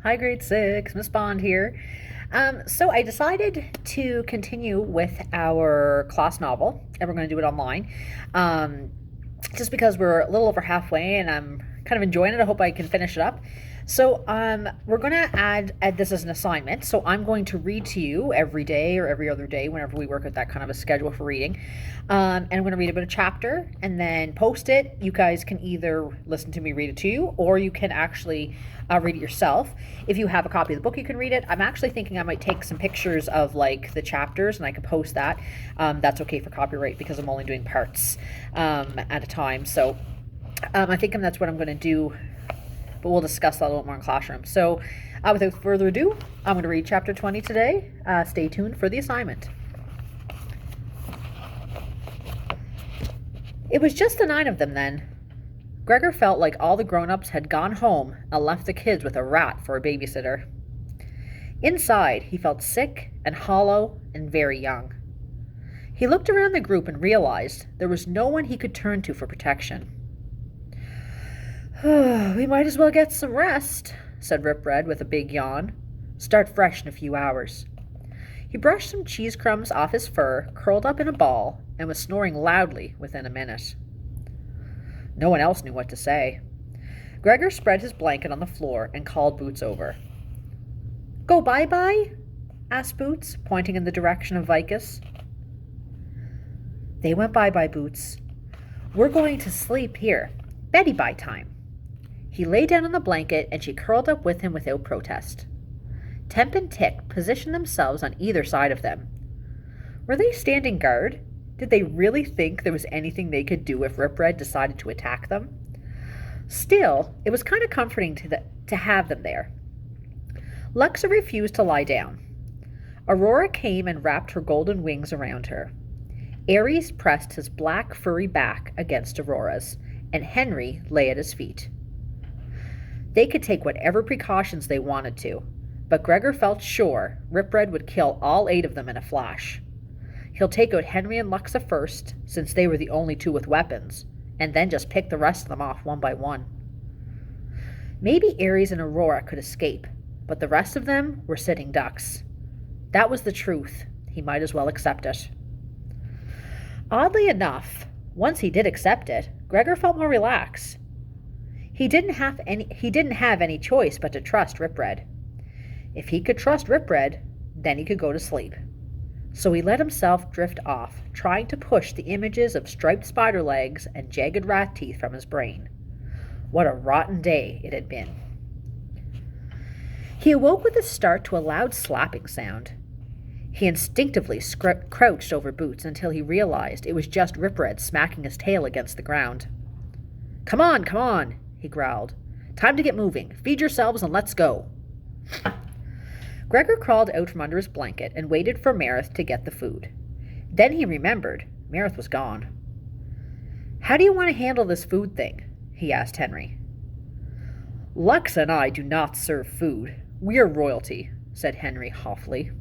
Hi, grade six, Miss Bond here. So I decided to continue with our class novel, and we're going to do it online. Um, just because we're a little over halfway, and I'm kind of enjoying it. I hope I can finish it up. So we're going to add this as an assignment. So I'm going to read to you every day or every other day whenever we work at that kind of a schedule for reading. And I'm going to read about a chapter and then post it. You guys can either listen to me read it to you, or you can actually read it yourself. If you have a copy of the book, you can read it. I'm actually thinking I might take some pictures of like the chapters and I can post that. That's okay for copyright because I'm only doing parts at a time. So I think that's what I'm going to do, but we'll discuss that a little more in classroom. So without further ado, I'm going to read chapter 20 today. Stay tuned for the assignment. It was just the 9 of them then. Gregor felt like all the grown-ups had gone home and left the kids with a rat for a babysitter. Inside, he felt sick and hollow and very young. He looked around the group and realized there was no one he could turn to for protection. We might as well get some rest, said Rip Red with a big yawn. Start fresh in a few hours. He brushed some cheese crumbs off his fur, curled up in a ball, and was snoring loudly within a minute. No one else knew what to say. Gregor spread his blanket on the floor and called Boots over. Go bye-bye? Asked Boots, pointing in the direction of Vicus. They went bye-bye, Boots. We're going to sleep here. Beddy-bye time. He lay down on the blanket and she curled up with him without protest. Temp and Tick positioned themselves on either side of them. Were they standing guard? Did they really think there was anything they could do if Rip Red decided to attack them? Still, it was kind of comforting to have them there. Luxa refused to lie down. Aurora came and wrapped her golden wings around her. Ares pressed his black furry back against Aurora's, and Henry lay at his feet. They could take whatever precautions they wanted to, but Gregor felt sure Rip Red would kill all 8 of them in a flash. He'll take out Henry and Luxa first, since they were the only 2 with weapons, and then just pick the rest of them off one by one. Maybe Ares and Aurora could escape, but the rest of them were sitting ducks. That was the truth. He might as well accept it. Oddly enough, once he did accept it, Gregor felt more relaxed. He didn't have any choice but to trust Rip Red. If he could trust Rip Red, then he could go to sleep. So he let himself drift off, trying to push the images of striped spider legs and jagged rat teeth from his brain. What a rotten day it had been. He awoke with a start to a loud slapping sound. He instinctively crouched over Boots until he realized it was just Rip Red smacking his tail against the ground. Come on, he growled. Time to get moving. Feed yourselves and let's go. Gregor crawled out from under his blanket and waited for Marith to get the food. Then he remembered Marith was gone. How do you want to handle this food thing? He asked Henry. Lux and I do not serve food. We're royalty, said Henry haughtily.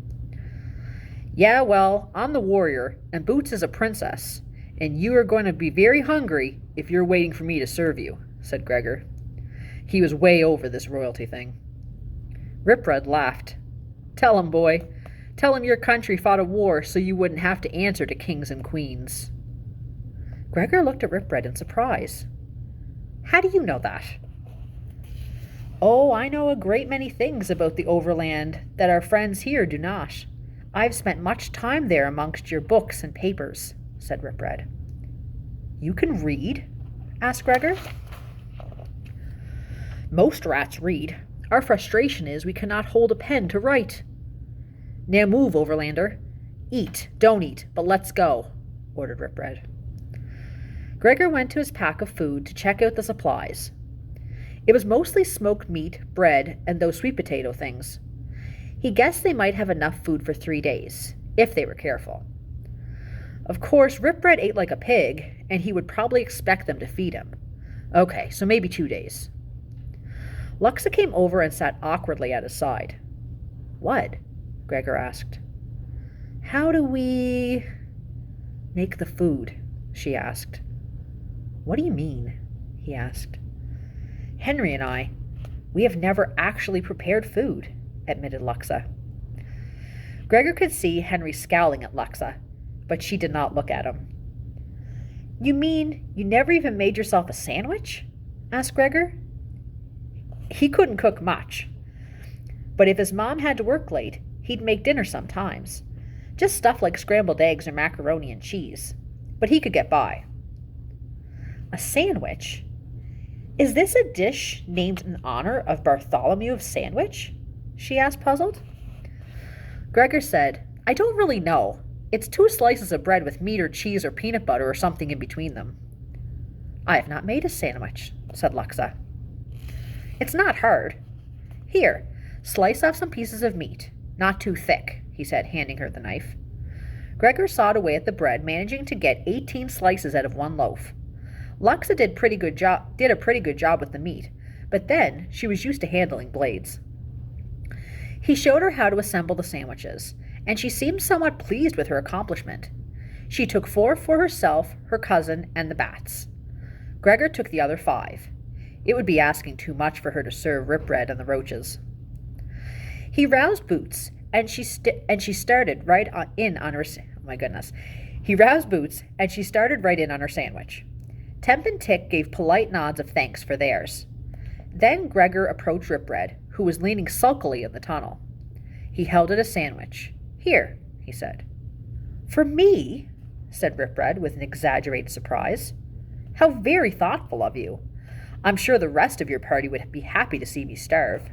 Yeah, well, I'm the warrior, and Boots is a princess, and you are going to be very hungry if you're waiting for me to serve you, said Gregor. He was way over this royalty thing. Rip Red laughed. Tell him, boy. Tell him your country fought a war so you wouldn't have to answer to kings and queens. Gregor looked at Rip Red in surprise. How do you know that? Oh, I know a great many things about the Overland that our friends here do not. I've spent much time there amongst your books and papers, said Rip Red. You can read? Asked Gregor. Most rats read. Our frustration is we cannot hold a pen to write. Now move, Overlander. Eat, don't eat, but let's go, ordered Rip Red. Gregor went to his pack of food to check out the supplies. It was mostly smoked meat, bread, and those sweet potato things. He guessed they might have enough food for 3 days, if they were careful. Of course, Rip Red ate like a pig, and he would probably expect them to feed him. Okay, so maybe 2 days. Luxa came over and sat awkwardly at his side. What? Gregor asked. How do we make the food? She asked. What do you mean? He asked. Henry and I. We have never actually prepared food, admitted Luxa. Gregor could see Henry scowling at Luxa, but she did not look at him. You mean you never even made yourself a sandwich? Asked Gregor. He couldn't cook much, but if his mom had to work late, he'd make dinner sometimes. Just stuff like scrambled eggs or macaroni and cheese. But he could get by. A sandwich? Is this a dish named in honor of Bartholomew of Sandwich? She asked, puzzled. Gregor said, I don't really know. It's 2 slices of bread with meat or cheese or peanut butter or something in between them. I have not made a sandwich, said Luxa. It's not hard. Here, slice off some pieces of meat. Not too thick, he said, handing her the knife. Gregor sawed away at the bread, managing to get 18 slices out of 1 loaf. Luxa did a pretty good job with the meat, but then she was used to handling blades. He showed her how to assemble the sandwiches, and she seemed somewhat pleased with her accomplishment. She took 4 for herself, her cousin, and the bats. Gregor took the other 5. It would be asking too much for her to serve Ripbread and the roaches. He roused Boots, and she started right in on her. Oh my goodness! He roused Boots, and she started right in on her sandwich. Temp and Tick gave polite nods of thanks for theirs. Then Gregor approached Ripbread, who was leaning sulkily in the tunnel. He held it a sandwich. Here, he said. For me? Said Ripbread with an exaggerated surprise. How very thoughtful of you. I'm sure the rest of your party would be happy to see me starve.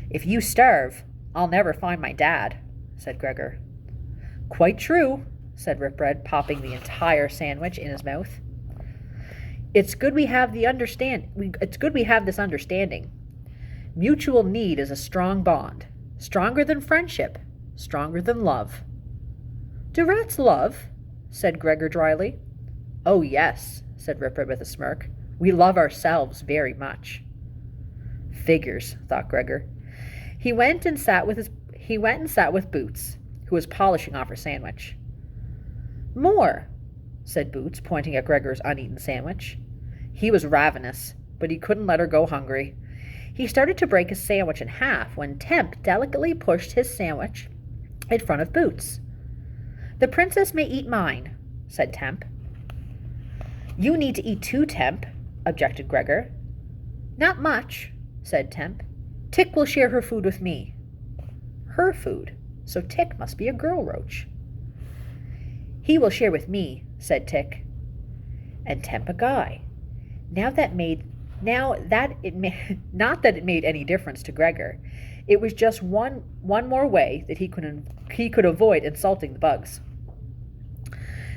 If you starve, I'll never find my dad, said Gregor. Quite true, said Ripbread, popping the entire sandwich in his mouth. It's good we have this understanding. Mutual need is a strong bond, stronger than friendship, stronger than love. Do rats love? Said Gregor dryly. Oh, yes, said Ripbread with a smirk. We love ourselves very much. Figures, thought Gregor. He went and sat with Boots, who was polishing off her sandwich. More, said Boots, pointing at Gregor's uneaten sandwich. He was ravenous, but he couldn't let her go hungry. He started to break his sandwich in half when Temp delicately pushed his sandwich in front of Boots. The princess may eat mine, said Temp. You need to eat too, Temp, objected Gregor. Not much, said Temp. Tick will share her food with me. Her food, so Tick must be a girl roach. He will share with me, said Tick. And Temp a guy. Not that it made any difference to Gregor. It was just one more way that he could avoid insulting the bugs.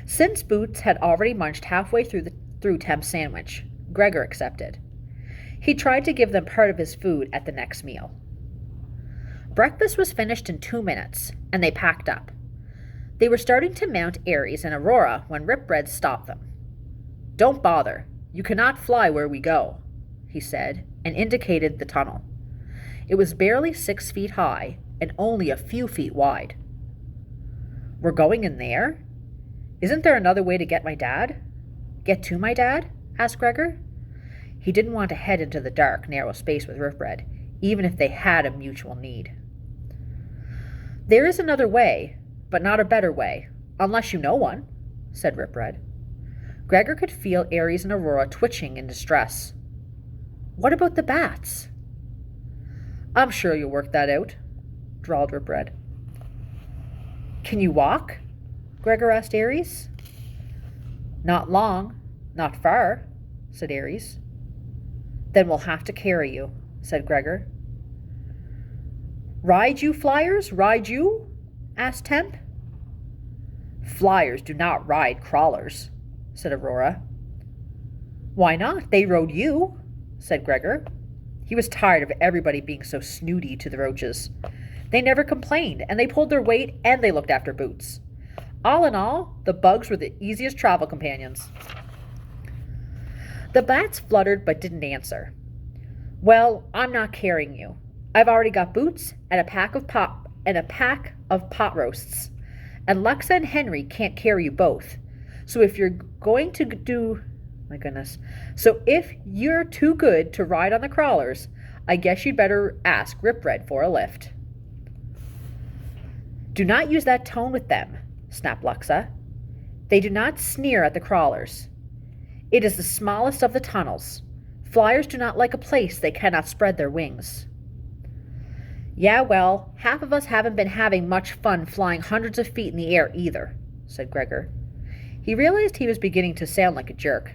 Since Boots had already munched halfway through Temp's sandwich, Gregor accepted. He tried to give them part of his food at the next meal. Breakfast was finished in 2 minutes, and they packed up. They were starting to mount Aries and Aurora when Ripbread stopped them. Don't bother. You cannot fly where we go, he said, and indicated the tunnel. It was barely 6 feet high and only a few feet wide. We're going in there? Isn't there another way to get my dad? Get to my dad? Asked Gregor. He didn't want to head into the dark, narrow space with Ripbread, even if they had a mutual need. There is another way, but not a better way, unless you know one, said Ripbread. Gregor could feel Aries and Aurora twitching in distress. What about the bats? I'm sure you'll work that out, drawled Ripbread. Can you walk? Gregor asked Aries. Not long, not far, said Aries. Then we'll have to carry you, said Gregor. Ride you, flyers, ride you? Asked Temp. Flyers do not ride crawlers, said Aurora. Why not? They rode you, said Gregor. He was tired of everybody being so snooty to the roaches. They never complained, and they pulled their weight, and they looked after Boots. All in all, the bugs were the easiest travel companions. The bats fluttered but didn't answer. Well, I'm not carrying you. I've already got Boots and a pack of pot roasts. And Luxa and Henry can't carry you both. So if you're going to do My goodness. So if you're too good to ride on the crawlers, I guess you'd better ask Ripred for a lift. Do not use that tone with them, snapped Luxa. They do not sneer at the crawlers. It is the smallest of the tunnels. Flyers do not like a place they cannot spread their wings. Yeah, well, half of us haven't been having much fun flying hundreds of feet in the air either, said Gregor. He realized he was beginning to sound like a jerk.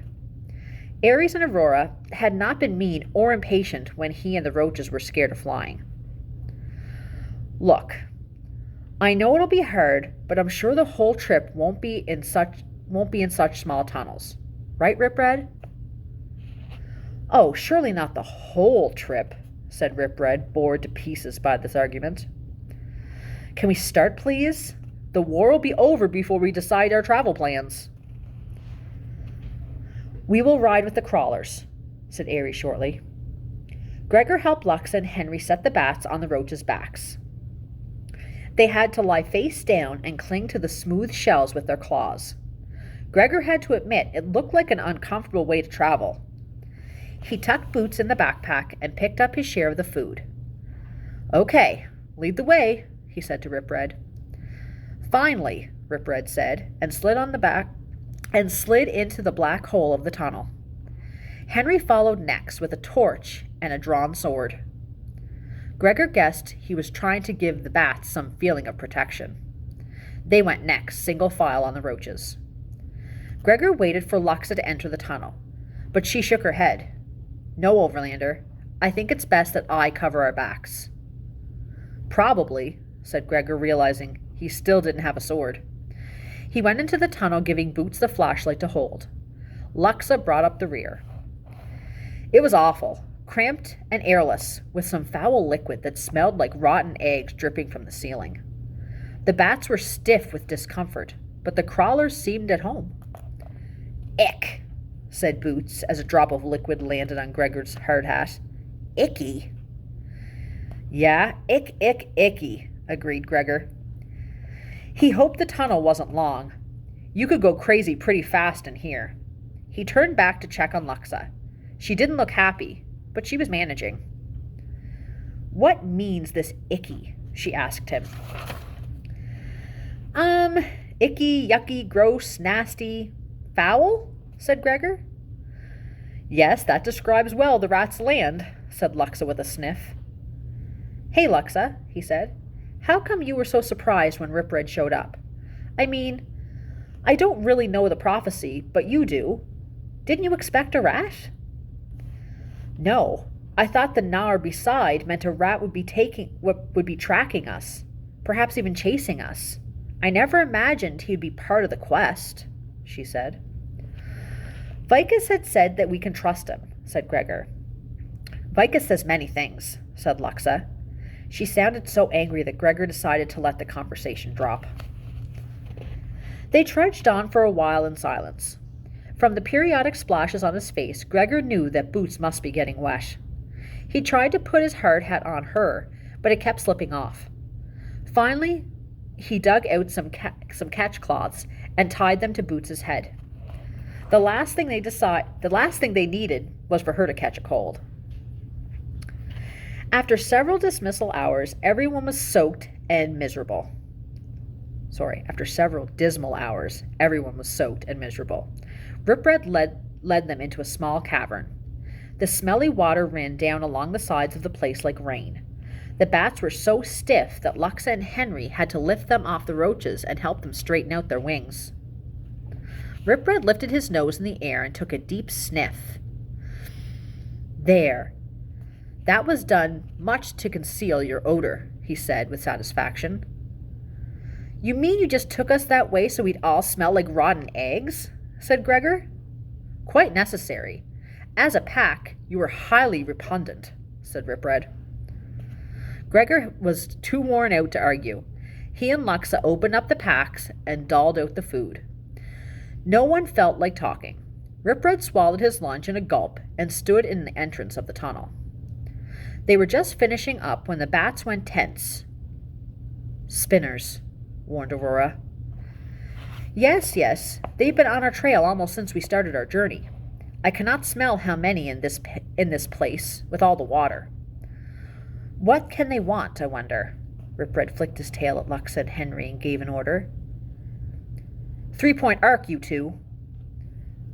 Aries and Aurora had not been mean or impatient when he and the roaches were scared of flying. Look, I know it'll be hard, but I'm sure the whole trip won't be in such small tunnels. Right, Ripred? Oh, surely not the whole trip, said Ripred, bored to pieces by this argument. Can we start, please? The war will be over before we decide our travel plans. We will ride with the crawlers, said Aries shortly. Gregor helped Luxa and Henry set the bats on the roaches' backs. They had to lie face down and cling to the smooth shells with their claws. Gregor had to admit it looked like an uncomfortable way to travel. He tucked Boots in the backpack and picked up his share of the food. Okay, lead the way, he said to Ripred. Finally, Ripred said, and slid into the black hole of the tunnel. Henry followed next with a torch and a drawn sword. Gregor guessed he was trying to give the bats some feeling of protection. They went next, single file on the roaches. Gregor waited for Luxa to enter the tunnel, but she shook her head. No, Overlander, I think it's best that I cover our backs. Probably, said Gregor, realizing he still didn't have a sword. He went into the tunnel, giving Boots the flashlight to hold. Luxa brought up the rear. It was awful, cramped and airless, with some foul liquid that smelled like rotten eggs dripping from the ceiling. The bats were stiff with discomfort, but the crawlers seemed at home. Ick, said Boots as a drop of liquid landed on Gregor's hard hat. Icky. Yeah, icky, agreed Gregor. He hoped the tunnel wasn't long. You could go crazy pretty fast in here. He turned back to check on Luxa. She didn't look happy, but she was managing. What means this icky? She asked him. Icky, yucky, gross, nasty, foul, said Gregor. Yes, that describes well the rat's land, said Luxa with a sniff. Hey, Luxa, he said. How come you were so surprised when Ripred showed up? I mean, I don't really know the prophecy, but you do. Didn't you expect a rat? No, I thought the Nar beside meant a rat would be tracking us, perhaps even chasing us. I never imagined he'd be part of the quest, she said. Vicus had said that we can trust him, said Gregor. Vicus says many things, said Luxa. She sounded so angry that Gregor decided to let the conversation drop. They trudged on for a while in silence. From the periodic splashes on his face, Gregor knew that Boots must be getting wet. He tried to put his hard hat on her, but it kept slipping off. Finally, he dug out some catch cloths and tied them to Boots's head. The last thing they needed was for her to catch a cold. After several dismal hours, everyone was soaked and miserable. Ripred led them into a small cavern. The smelly water ran down along the sides of the place like rain. The bats were so stiff that Luxa and Henry had to lift them off the roaches and help them straighten out their wings. Ripred lifted his nose in the air and took a deep sniff. There. That was done much to conceal your odor, he said with satisfaction. You mean you just took us that way so we'd all smell like rotten eggs? Said Gregor. Quite necessary. As a pack, you were highly repugnant, said Ripred. Gregor was too worn out to argue. He and Luxa opened up the packs and doled out the food. No one felt like talking. Ripred swallowed his lunch in a gulp and stood in the entrance of the tunnel. They were just finishing up when the bats went tense. Spinners, warned Aurora. Yes, they've been on our trail almost since we started our journey. I cannot smell how many in this place, with all the water. What can they want, I wonder? Rip Red flicked his tail at Lux and Henry and gave an order. 3-point arc, you two.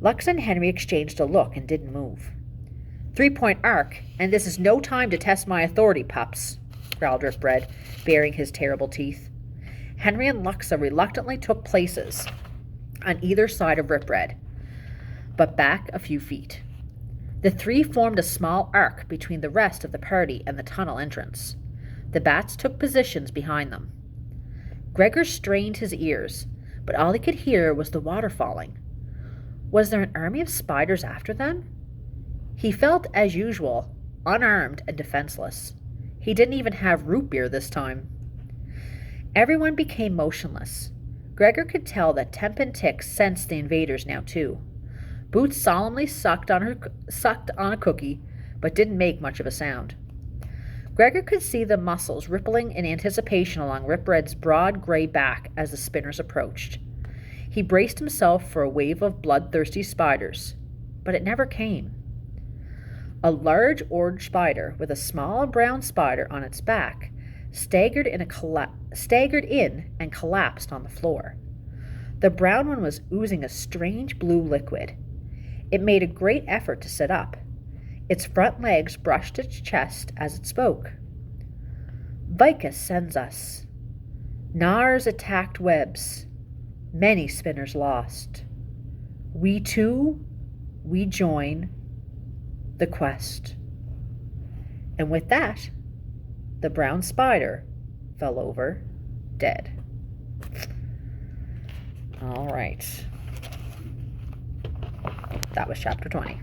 Lux and Henry exchanged a look and didn't move. 3-point arc, and this is no time to test my authority, pups, growled Rip Red, baring his terrible teeth. Henry and Luxa reluctantly took places on either side of Rip Red, but back a few feet. The three formed a small arc between the rest of the party and the tunnel entrance. The bats took positions behind them. Gregor strained his ears, but all he could hear was the water falling. Was there an army of spiders after them? He felt, as usual, unarmed and defenseless. He didn't even have root beer this time. Everyone became motionless. Gregor could tell that Temp and Tick sensed the invaders now too. Boots solemnly sucked on a cookie, but didn't make much of a sound. Gregor could see the muscles rippling in anticipation along Rip Red's broad gray back as the spinners approached. He braced himself for a wave of bloodthirsty spiders, but it never came. A large orange spider with a small brown spider on its back staggered in and collapsed on the floor. The brown one was oozing a strange blue liquid. It made a great effort to sit up. Its front legs brushed its chest as it spoke. Vicus sends us. Nars attacked webs. Many spinners lost. We join the quest. And with that, the brown spider fell over dead. All right. That was chapter 20.